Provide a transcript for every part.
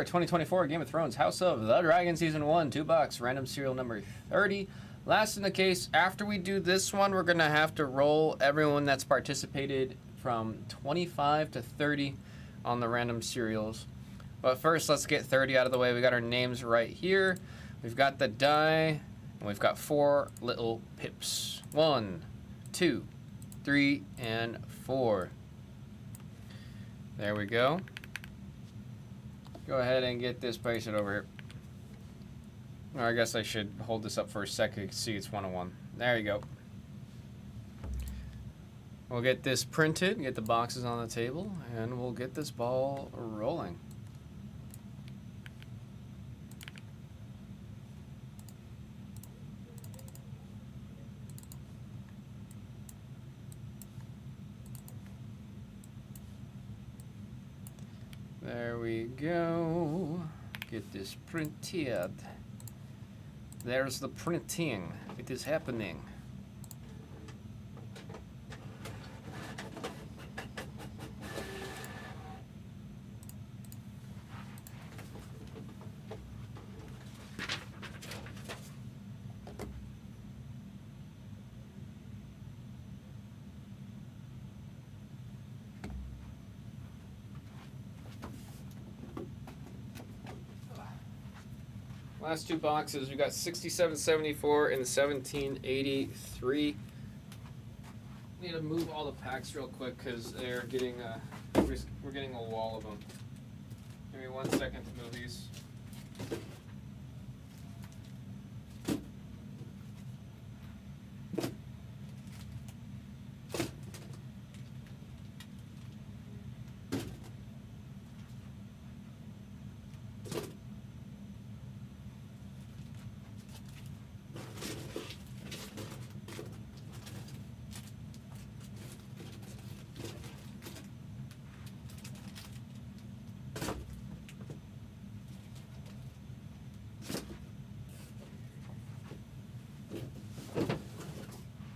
2024 Game of Thrones House of the Dragon Season 1 2-box random serial number 30. Last in the case. After we do this one, we're going to have to roll everyone that's participated from 25 to 30 on the random serials. But first, let's get 30 out of the way. We got our names right here. We've got the die, and we've got 4 little pips. 1, 2, 3, and 4. There we go. Go ahead and get this pasted over here. Or I guess I should hold this up for a second to see it's 101. There you go. We'll get this printed, get the boxes on the table, and we'll get this ball rolling. There we go. Get this printed. There's the printing. It is happening. Last 2 boxes, we got 6774 and 1783. Need to move all the packs real quick because they're getting we're getting a wall of them. Give me 1 second to move these.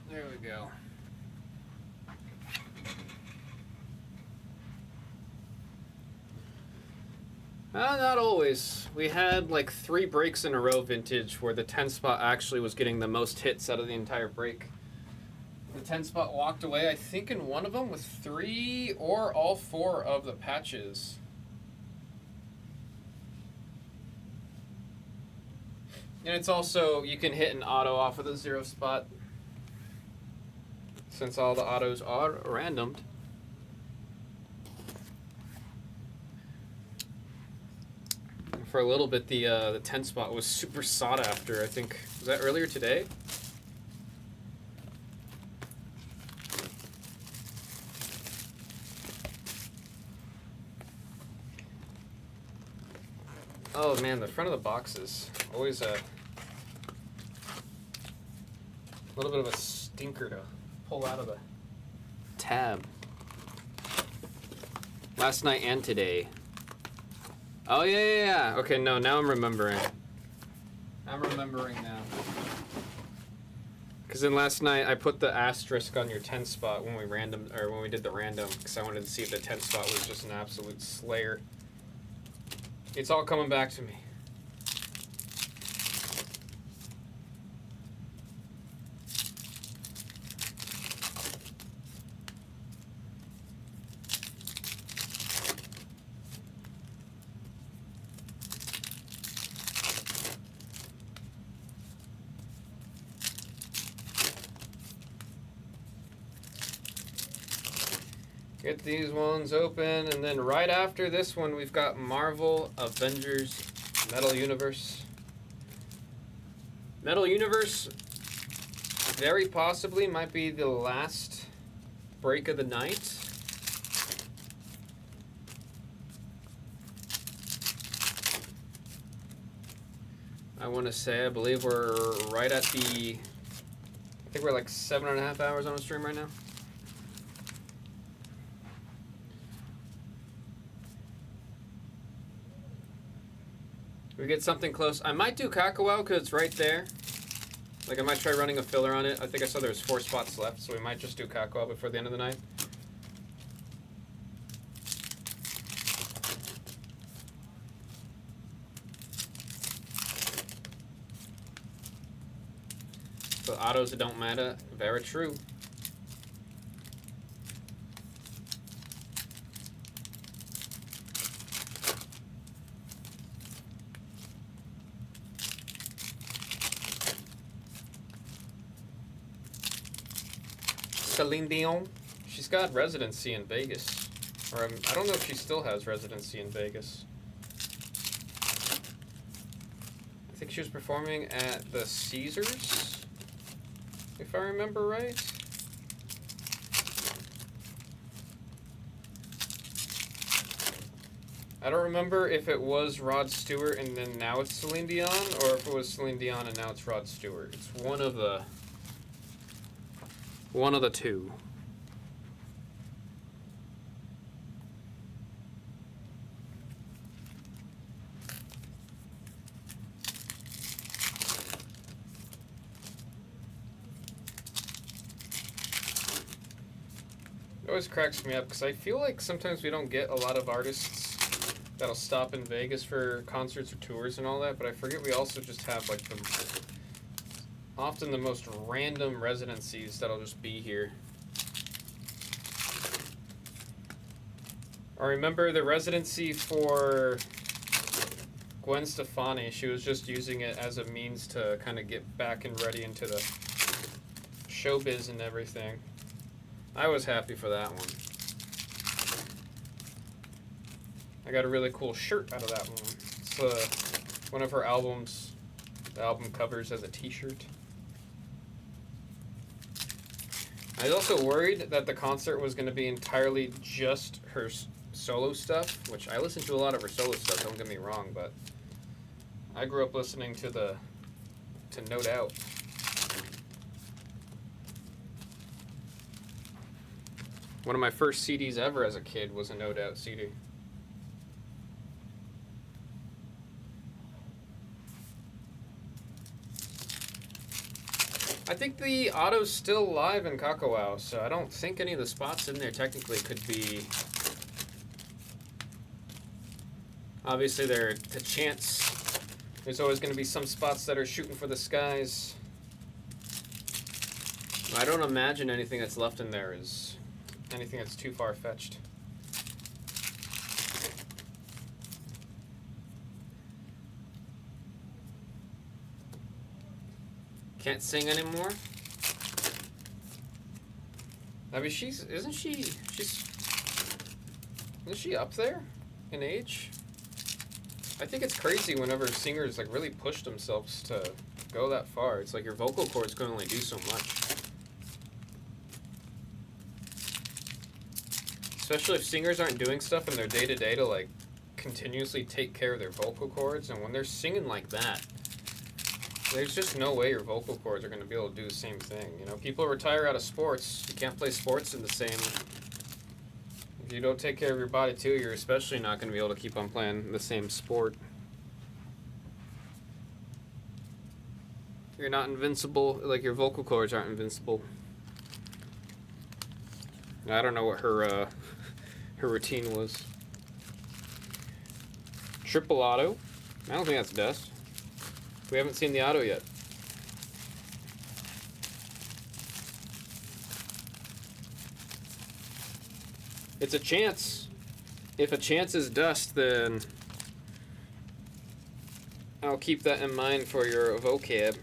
There we go. Not always. We had like 3 breaks in a row vintage where the 10 spot actually was getting the most hits out of the entire break. The 10 spot walked away, I think, in one of them with 3 or all 4 of the patches. And it's also, you can hit an auto off of the 0 spot, since all the autos are randomed. For a little bit, the 10 spot was super sought after. I think, was that earlier today? Oh man, the front of the box is always a little bit of a stinker to pull out of the tab. Last night and today. Oh yeah. Okay, no, now I'm remembering. I'm remembering now. Because then last night I put the asterisk on your 10 spot when we did the random, because I wanted to see if the 10 spot was just an absolute slayer. It's all coming back to me. Get these ones open, and then right after this one, we've got Marvel Avengers Metal Universe. Metal Universe very possibly might be the last break of the night. I want to say, I believe we're right at I think we're like 7.5 hours on the stream right now. We get something close. I might do Kakao because it's right there. Like, I might try running a filler on it. I think I saw there was 4 spots left, so we might just do Kakao before the end of the night. The autos that don't matter. Very true. Celine Dion. She's got residency in Vegas. Or I don't know if she still has residency in Vegas. I think she was performing at the Caesars, if I remember right. I don't remember if it was Rod Stewart and then now it's Celine Dion, or if it was Celine Dion and now it's Rod Stewart. It's one of the two. It always cracks me up because I feel like sometimes we don't get a lot of artists that'll stop in Vegas for concerts or tours and all that, but I forget we also just have like often the most random residencies that'll just be here. I remember the residency for Gwen Stefani. She was just using it as a means to kind of get back and ready into the showbiz and everything. I was happy for that one. I got a really cool shirt out of that one. It's one of her albums. The album covers as a t-shirt. I was also worried that the concert was going to be entirely just her solo stuff, which I listen to a lot of her solo stuff, don't get me wrong, but I grew up listening to No Doubt. One of my first CDs ever as a kid was a No Doubt CD. I think the auto's still live in Kakao, so I don't think any of the spots in there technically could be... Obviously, there's a chance. There's always going to be some spots that are shooting for the skies. I don't imagine anything that's left in there is anything that's too far-fetched. Can't sing anymore? I mean, isn't she up there in age? I think it's crazy whenever singers like really push themselves to go that far. It's like your vocal cords can only do so much. Especially if singers aren't doing stuff in their day-to-day to like continuously take care of their vocal cords, and when they're singing like that, there's just no way your vocal cords are going to be able to do the same thing. You know, people retire out of sports. You can't play sports in the same... If you don't take care of your body too, you're especially not going to be able to keep on playing the same sport. You're not invincible, like your vocal cords aren't invincible. I don't know what her routine was. Triple auto. I don't think that's dust. We haven't seen the auto yet. It's a chance. If a chance is dust, then I'll keep that in mind for your vocab.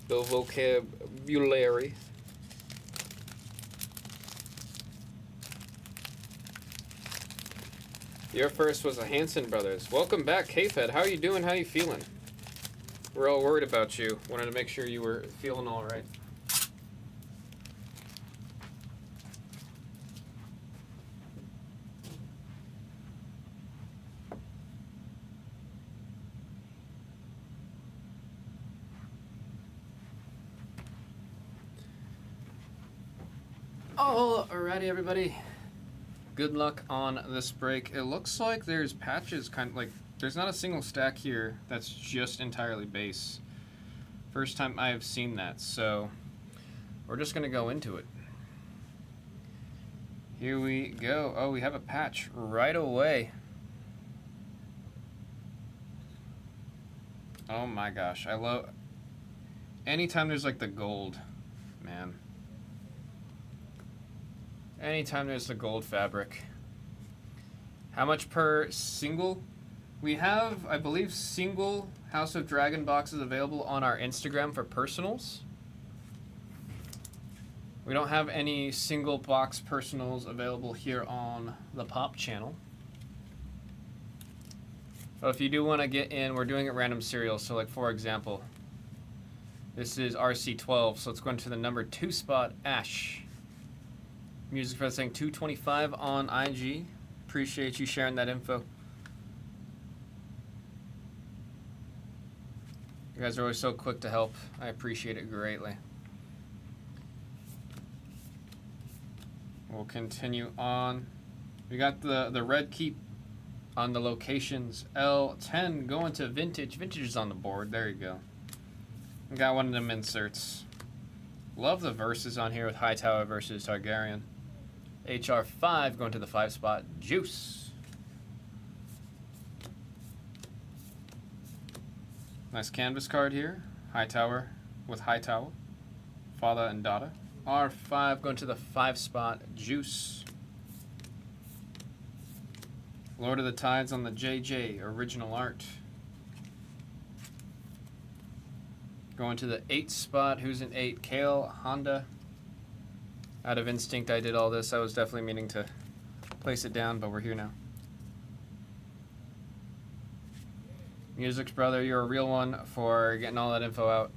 The vocabulary. Your first was the Hanson brothers. Welcome back, K-Fed. How are you doing? How are you feeling? We're all worried about you. Wanted to make sure you were feeling all right. Alrighty, everybody. Good luck on this break. It looks like there's patches kind of like there's not a single stack here that's just entirely base. First time I've seen that, so we're just gonna go into it. Here we go. Oh, we have a patch right away. Oh my gosh, I love anytime there's like the gold, man. Anytime there's the gold fabric. How much per single? We have, I believe, single House of Dragon boxes available on our Instagram for personals. We don't have any single box personals available here on the Pop channel. But if you do want to get in, we're doing it random serial. So like for example, this is RC12, so it's going to the number 2 spot, Ash. Music for the thing 225 on IG. Appreciate you sharing that info. You guys are always so quick to help. I appreciate it greatly. We'll continue on. We got the red keep on the locations. L10 going to vintage. Vintage is on the board. There you go. We got one of them inserts. Love the verses on here with Hightower versus Targaryen. HR5 going to the 5 spot. Juice. Nice canvas card here. Hightower with Hightower. Father and daughter. R5 going to the 5 spot. Juice. Lord of the Tides on the JJ. Original art. Going to the 8 spot. Who's in 8? Kale, Honda. Out of instinct I did all this. I was definitely meaning to place it down, but we're here now. Music's brother, you're a real one for getting all that info out.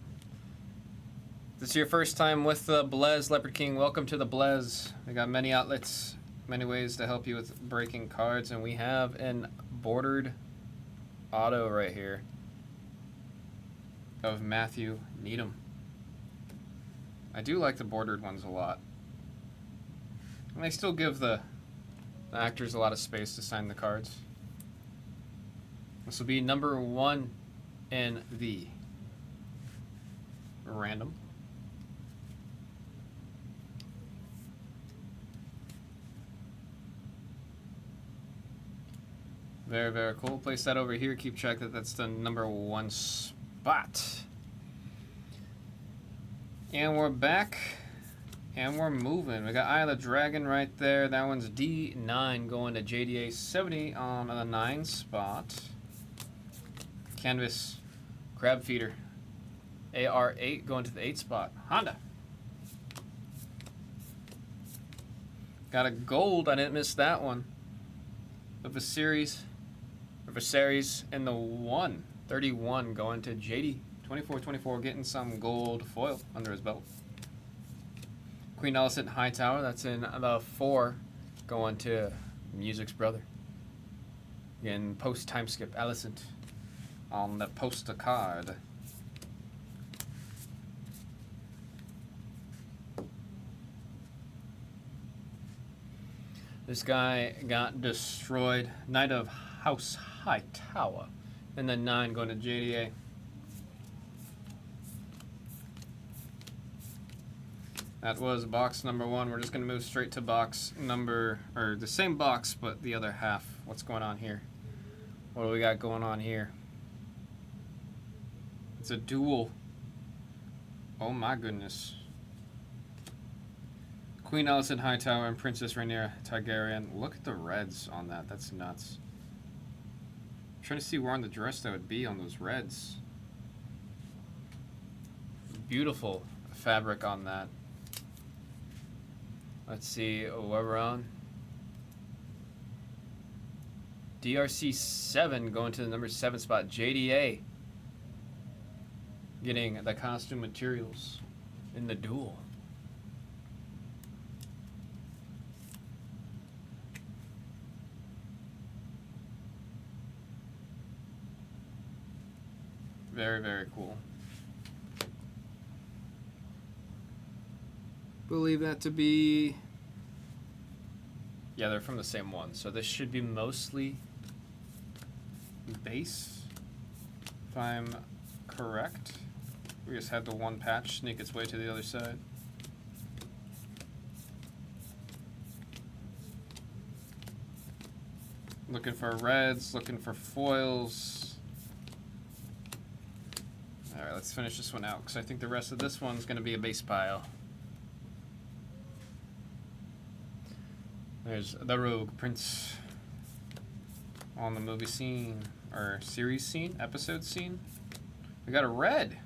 If this is your first time with the Blez Leopard King, welcome to the Blez. We got many outlets, many ways to help you with breaking cards, and we have an bordered auto right here of Matthew Needham. I do like the bordered ones a lot. And they still give the actors a lot of space to sign the cards. This will be number 1 in the random. Very, very cool. Place that over here. Keep track that that's the number 1 spot. And we're back. And we're moving. We got Eye of the Dragon right there. That one's D9 going to JDA 70 on the 9 spot. Canvas Crab Feeder. AR8 going to the 8 spot. Honda. Got a gold. I didn't miss that one. Of a series. Viserys in the 131 going to JD 2424, getting some gold foil under his belt. Queen Alicent Hightower, that's in the 4 going to Music's brother. Again, post time skip Alicent on the poster card. This guy got destroyed. Knight of House Hightower. And then 9 going to JDA. That was box number 1. We're just going to move straight to box number, or the same box, but the other half. What's going on here? What do we got going on here? It's a duel. Oh my goodness. Queen Alicent Hightower and Princess Rhaenyra Targaryen. Look at the reds on that. That's nuts. I'm trying to see where on the dress that would be on those reds. Beautiful fabric on that. Let's see what we're on. DRC 7 going to the number 7 spot. JDA getting the costume materials in the duel. Very, very cool. Believe that to be... Yeah, they're from the same one. So this should be mostly base, if I'm correct. We just had the one patch sneak its way to the other side. Looking for reds, looking for foils. Alright, let's finish this one out, because I think the rest of this one's going to be a base pile. There's the Rogue Prince on the movie scene, or series scene, episode scene. We got a red.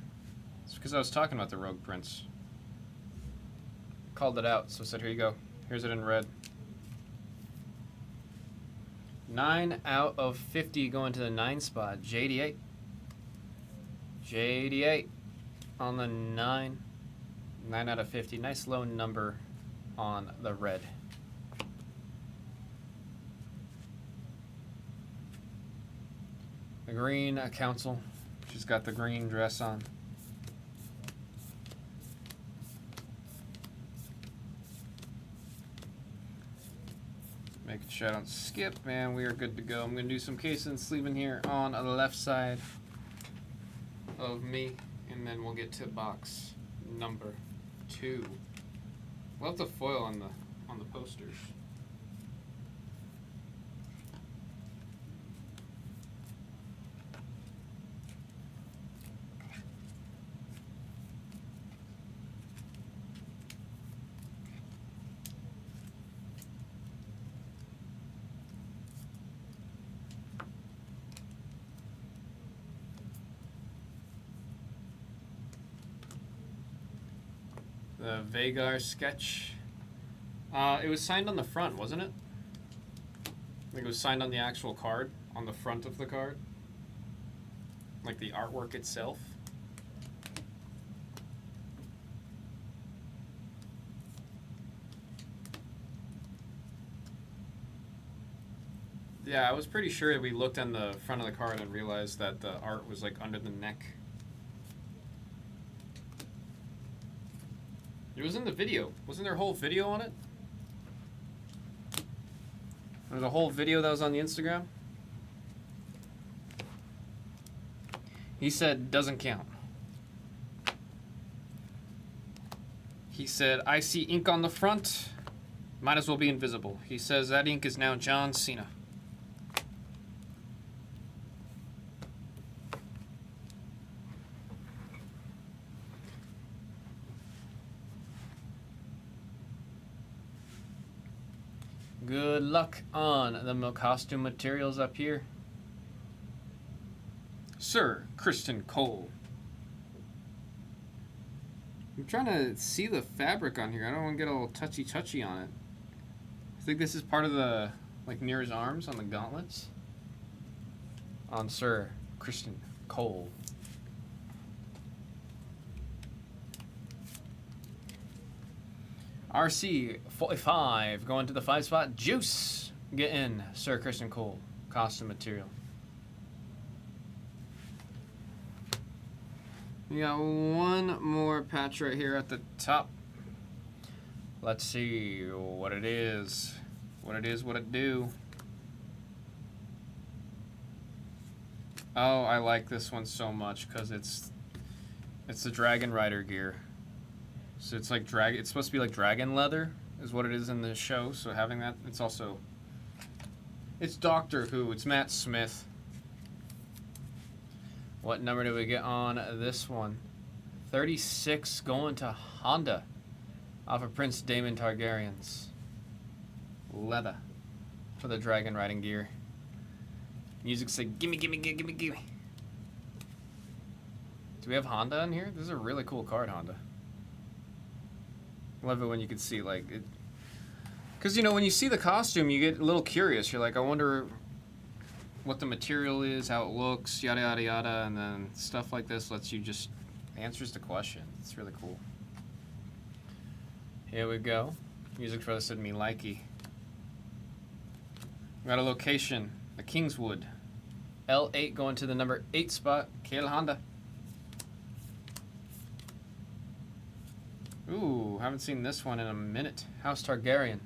It's because I was talking about the Rogue Prince. Called it out, so I said, here you go. Here's it in red. 9 out of 50 going to the 9 spot. JD8. JD8 on the 9. 9 out of 50. Nice low number on the red. The green council. She's got the green dress on. Making sure I don't skip, man. We are good to go. I'm going to do some case and sleeving here on the left side of me, and then we'll get to box number 2. We'll have the foil on the posters. The Vagar sketch. It was signed on the front, wasn't it? I think it was signed on the actual card, on the front of the card. Like the artwork itself. Yeah, I was pretty sure we looked on the front of the card and realized that the art was like under the neck. It was in the video. Wasn't there a whole video on it? There was a whole video that was on the Instagram. He said, doesn't count. He said, I see ink on the front. Might as well be invisible. He says that ink is now John Cena. Good luck on the costume materials up here. Sir Kristen Cole. I'm trying to see the fabric on here. I don't want to get a little touchy on it. I think this is part of the, like, near his arms on the gauntlets. On Sir Kristen Cole. RC 45 going to the 5 spot. Juice get in. Sir Kristen Cole costume material. We got one more patch right here at the top. Let's see what it is. What it do. Oh, I like this one so much because it's the Dragon Rider gear. So it's like it's supposed to be like dragon leather is what it is in the show. So having that, it's Doctor Who. It's Matt Smith. What number do we get on this one? 36 going to Honda off of Prince Daemon Targaryen's leather for the dragon riding gear. Music said, gimme. Do we have Honda in here? This is a really cool card, Honda. Love it when you can see, like, it. Because, you know, when you see the costume, you get a little curious. You're like, I wonder what the material is, how it looks, yada, yada, yada. And then stuff like this lets you just answers the question. It's really cool. Here we go. Music for this said me likey. We got a location, the Kingswood. L8 going to the number 8 spot, Kale Honda. Ooh, haven't seen this one in a minute. House Targaryen.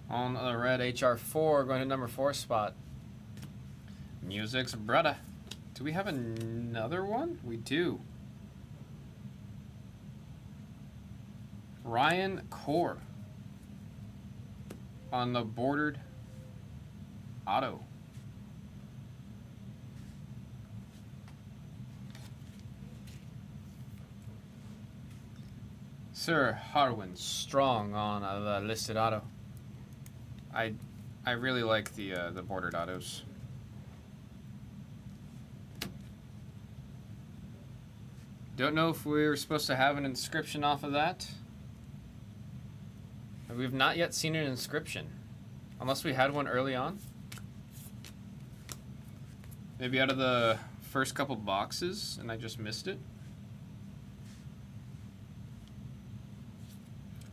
On the red, HR4 going to number 4 spot. Music's brother. Do we have another one? We do. Ryan Core. On the bordered auto. Sir Harwin Strong on the listed auto. I really like the bordered autos. Don't know if we were supposed to have an inscription off of that. We've not yet seen an inscription. Unless we had one early on. Maybe out of the first couple boxes and I just missed it.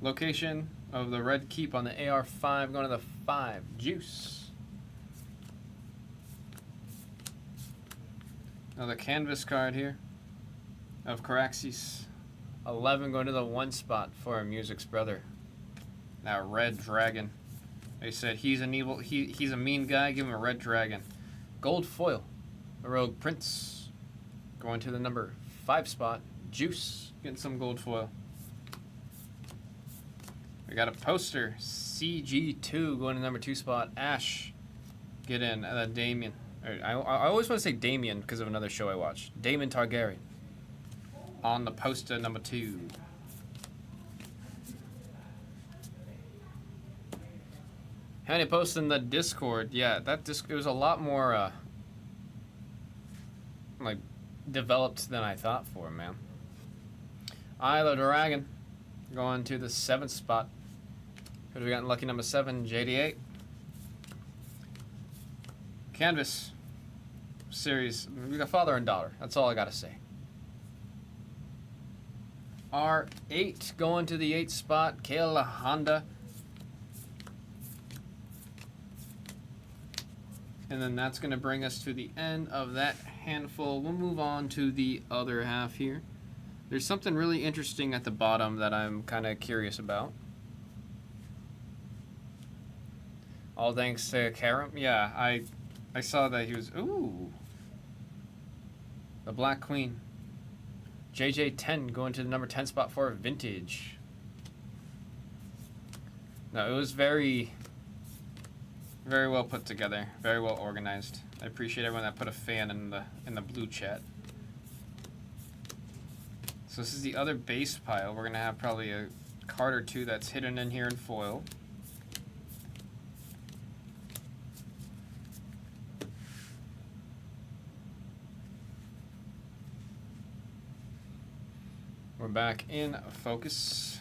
Location of the red keep on the AR5 going to the 5. Juice. Another canvas card here of Caraxes. 11 going to the 1 spot for Music's brother. Now Red Dragon. They said he's an evil, he's a mean guy, give him a Red Dragon. Gold foil. The Rogue Prince. Going to the number 5 spot. Juice. Getting some gold foil. We got a poster. CG2 going to number 2 spot. Ash. Get in. Damien. I always want to say Damien because of another show I watched. Daemon Targaryen. On the poster number 2. Handy post in the Discord. Yeah, it was a lot more like developed than I thought for, man. Isla Dragon going to the 7th spot. Who do we got in lucky number 7? JD8. Canvas series. We got father and daughter. That's all I gotta say. R8 going to the 8th spot. Kayla Honda. And then that's going to bring us to the end of that handful. We'll move on to the other half here. There's something really interesting at the bottom that I'm kind of curious about. All thanks to Karam. Yeah, I saw that he was... Ooh. The Black Queen. JJ10 going to the number 10 spot for Vintage. No, it was very well put together, very well organized. I appreciate everyone that put a fan in the blue chat. So this is the other base pile. We're gonna have probably a card or two that's hidden in here in foil. We're back in focus.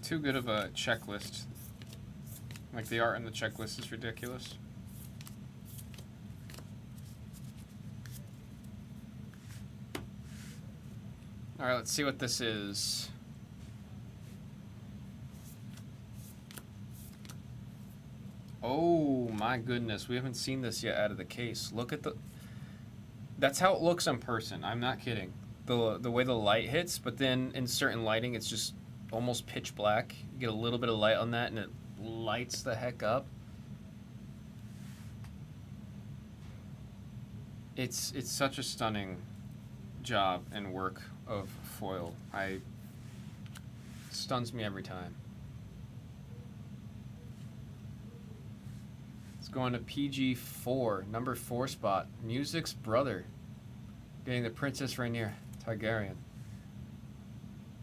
Too good of a checklist. Like the art in the checklist is ridiculous. Alright, let's see what this is. Oh my goodness, we haven't seen this yet out of the case. Look at the... That's how it looks in person, I'm not kidding. The way the light hits, but then in certain lighting it's just almost pitch black. You get a little bit of light on that and it lights the heck up. It's such a stunning job and work of foil. It stuns me every time. It's going to PG4, number 4 spot. Music's brother. Getting the Princess Rhaenyra Targaryen.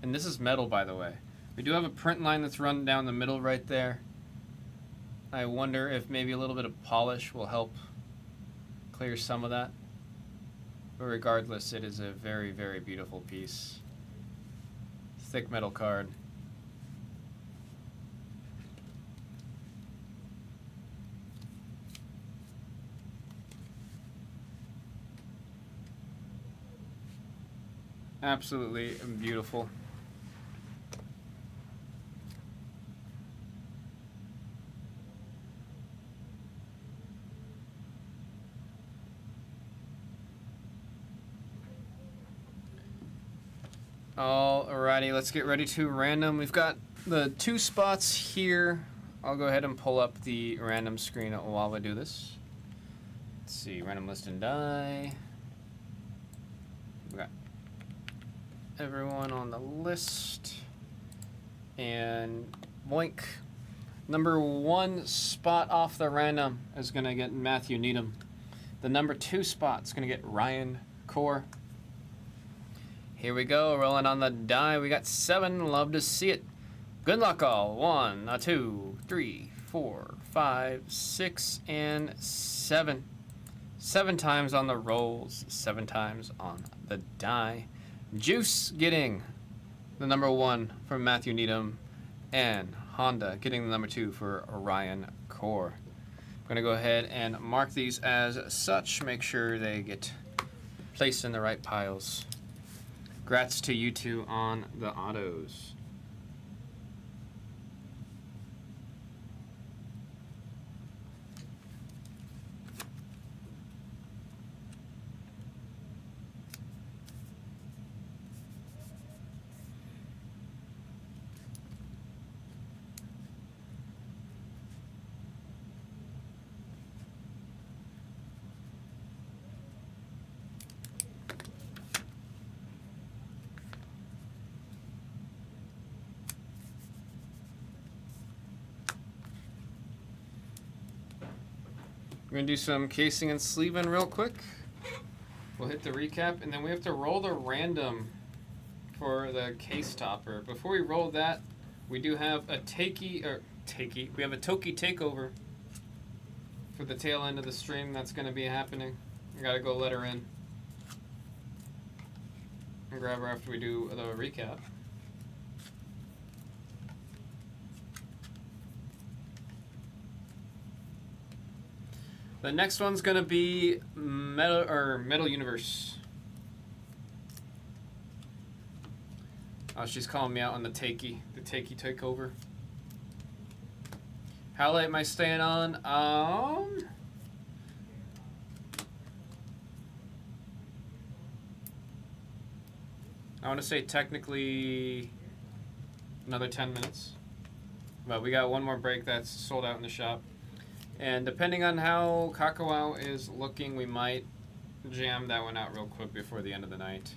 And this is metal, by the way. We do have a print line that's run down the middle right there. I wonder if maybe a little bit of polish will help clear some of that. But regardless, it is a very, very beautiful piece. Thick metal card. Absolutely beautiful. Alrighty, let's get ready to random. We've got the 2 spots here. I'll go ahead and pull up the random screen while we do this. Let's see, random list and die. We got everyone on the list. And boink. Number 1 spot off the random is going to get Matthew Needham. The number 2 spot's going to get Ryan Core. Here we go, rolling on the die. We got 7. Love to see it. Good luck all. 1, 2, 3, 4, 5, 6, and 7. 7 times on the rolls, 7 times on the die. Juice getting the number 1 for Matthew Needham, and Honda getting the number 2 for Ryan Core. I'm going to go ahead and mark these as such, make sure they get placed in the right piles. Congrats to you two on the autos. We're going to do some casing and sleeving real quick. We'll hit the recap, and then we have to roll the random for the case topper. Before we roll that, we do have a we have a Toki takeover for the tail end of the stream that's going to be happening. I got to go let her in and grab her after we do the recap. The next one's gonna be Metal Universe. Oh, she's calling me out on the Takey takeover. How late am I staying on? I want to say technically another 10 minutes, but we got one more break that's sold out in the shop. And depending on how Kakao is looking, we might jam that one out real quick before the end of the night.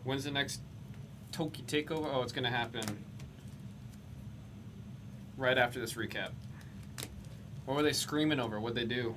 When's the next Toki takeover? Oh, it's going to happen right after this recap. What were they screaming over? What'd they do?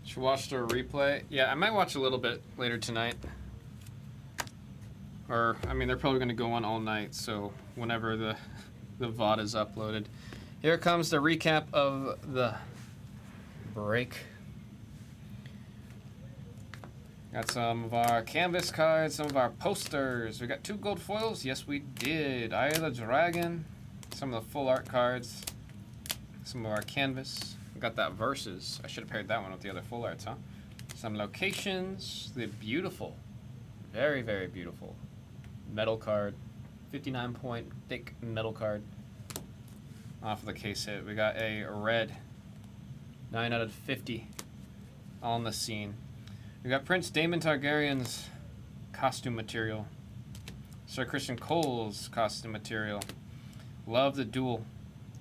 Should watch the replay. Yeah, I might watch a little bit later tonight. Or, I mean, they're probably going to go on all night, so whenever the VOD is uploaded. Here comes the recap of the break. Got some of our canvas cards, some of our posters. We got 2 gold foils. Yes, we did. Eye of the Dragon. Some of the full art cards. Some of our canvas. Got that Versus. I should have paired that one with the other full arts, huh? Some locations. The beautiful, very, very beautiful metal card. 59 point thick metal card. Off of the case hit. We got a red. 9 out of 50 on the scene. We got Prince Daemon Targaryen's costume material. Sir Christian Cole's costume material. Love the duel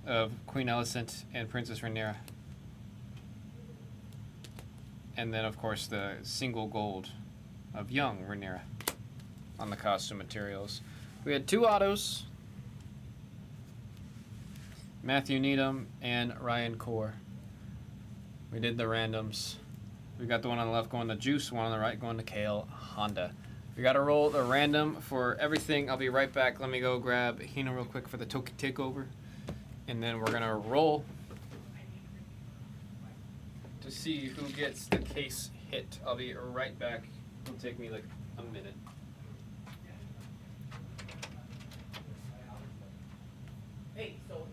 of Queen Alicent and Princess Rhaenyra. And then, of course, the single gold of young Rhaenyra on the costume materials. We had 2 autos. Matthew Needham and Ryan Core. We did the randoms. We got the one on the left going to Juice, one on the right going to Kale Honda. We got to roll the random for everything. I'll be right back. Let me go grab Hina real quick for the Toki takeover. And then we're going to roll to see who gets the case hit. I'll be right back. It'll take me like a minute. Hey, so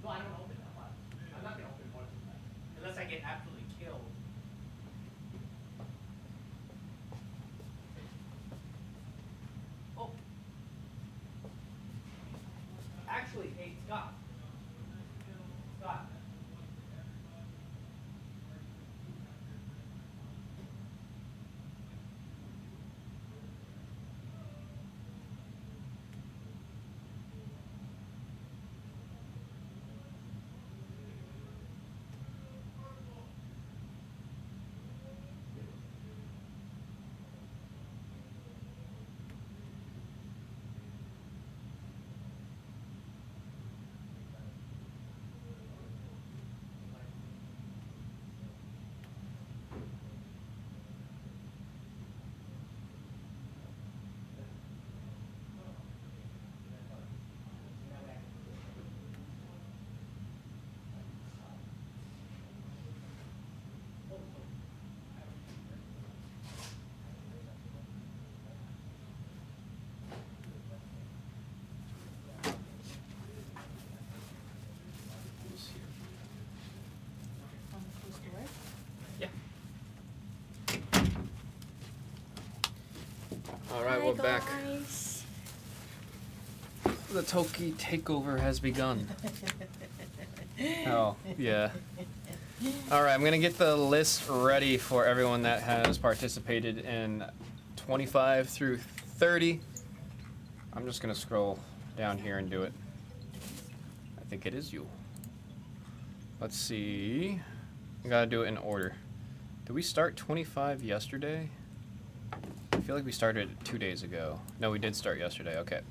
no, I don't open that one. I'm not gonna open more than that unless I get absolutely killed. actually, hey, Scott. Scott. On the close door. Yeah. All right, we're back. Guys. The Toki takeover has begun. Oh, yeah. All right, I'm going to get the list ready for everyone that has participated in 25 through 30. I'm just going to scroll down here and do it. I think it is you. Let's see. I got to do it in order. Did we start 25 yesterday? I feel like we started 2 days ago. No, we did start yesterday. Okay.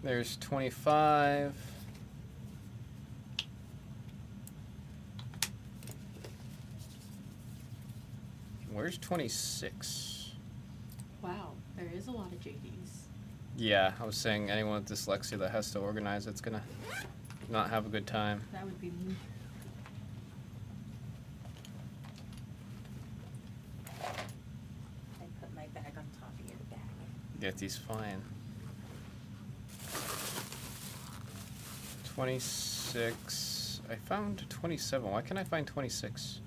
There's 25. Where's 26? Wow, there is a lot of JDs. Yeah, I was saying anyone with dyslexia that has to organize it's gonna not have a good time. That would be me. I put my bag on top of your bag. Yeti's fine. 26. I found 27. Why can't I find 26?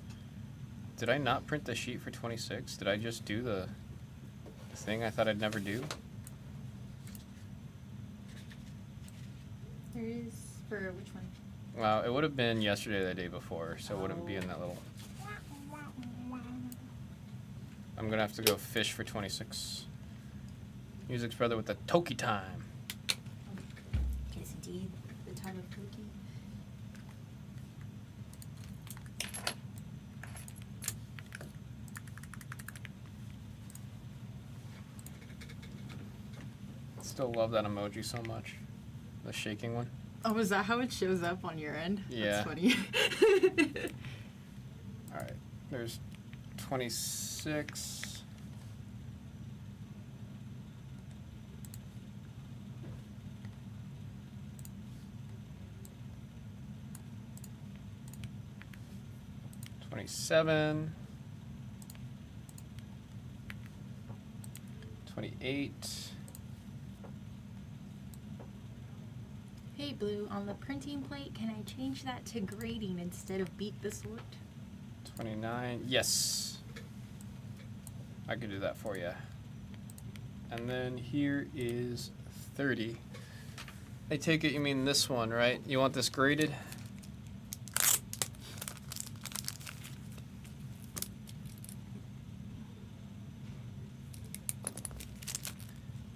Did I not print the sheet for 26? Did I just do the thing I thought I'd never do? There is for which one? Well, it would have been yesterday or the day before, so it wouldn't be in that little. I'm gonna have to go fish for 26. Music's brother with the Toki time. It is indeed the time of Toki. Still love that emoji so much. The shaking one. Oh, is that how it shows up on your end? Yeah. That's funny. Alright, there's 26. $27. 28. Hey Blue, on the printing plate, can I change that to grading instead of beat the sort? 29. Yes. I could do that for you. And then here is 30. I take it you mean this one, right? You want this graded?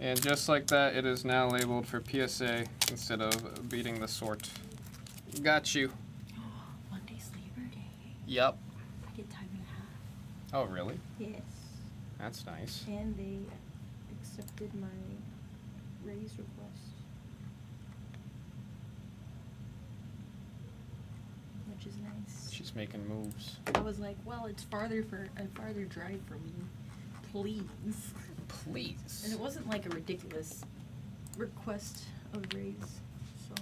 And just like that, it is now labeled for PSA instead of beating the sort. Got you. Monday's Labor Day. Yep. I get time and a half. Oh, really? Yes. That's nice. And they accepted my raise request. Which is nice. She's making moves. I was like, well, it's a farther drive for me. Please. Please. And it wasn't like a ridiculous request of raise, so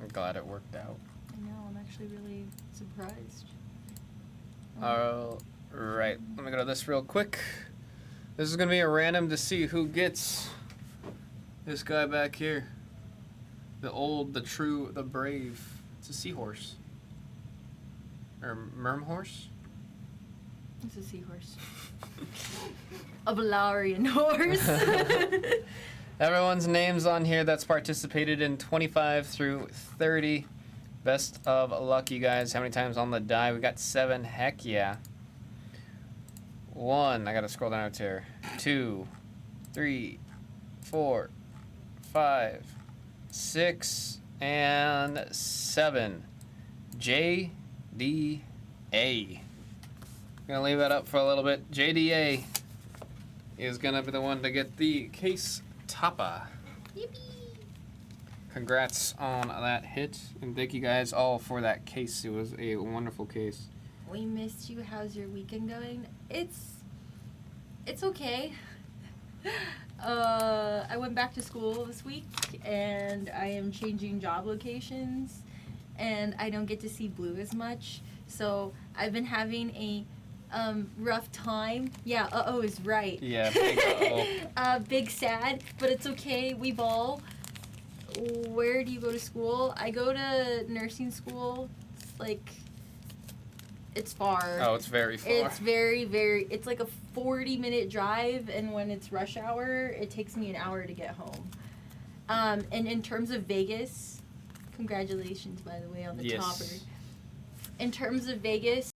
I'm glad it worked out. I know, I'm actually really surprised. Alright, let me go to this real quick. This is gonna be a random to see who gets this guy back here. The old, the true, the brave. It's a seahorse. or Mermhorse. It's a seahorse. A Valarian horse. Everyone's names on here that's participated in 25 through 30. Best of luck, you guys. How many times on the die? We got 7. Heck yeah. 1. I gotta scroll down to here. 2, 3, 4, 5, 6, and 7. JDA. Gonna leave that up for a little bit. JDA is gonna be the one to get the case topper. Yippee! Congrats on that hit, and thank you guys all for that case. It was a wonderful case. We missed you. How's your weekend going? It's okay. I went back to school this week, and I am changing job locations, and I don't get to see Blue as much. So I've been having a rough time. Yeah, is right. Yeah, big uh-oh. Big sad, but it's okay. We ball. Where do you go to school? I go to nursing school. It's far. Oh, it's very far. It's very, very, it's like a 40-minute drive, and when it's rush hour, it takes me an hour to get home. And in terms of Vegas, congratulations, by the way, on the Yes. topper. In terms of Vegas,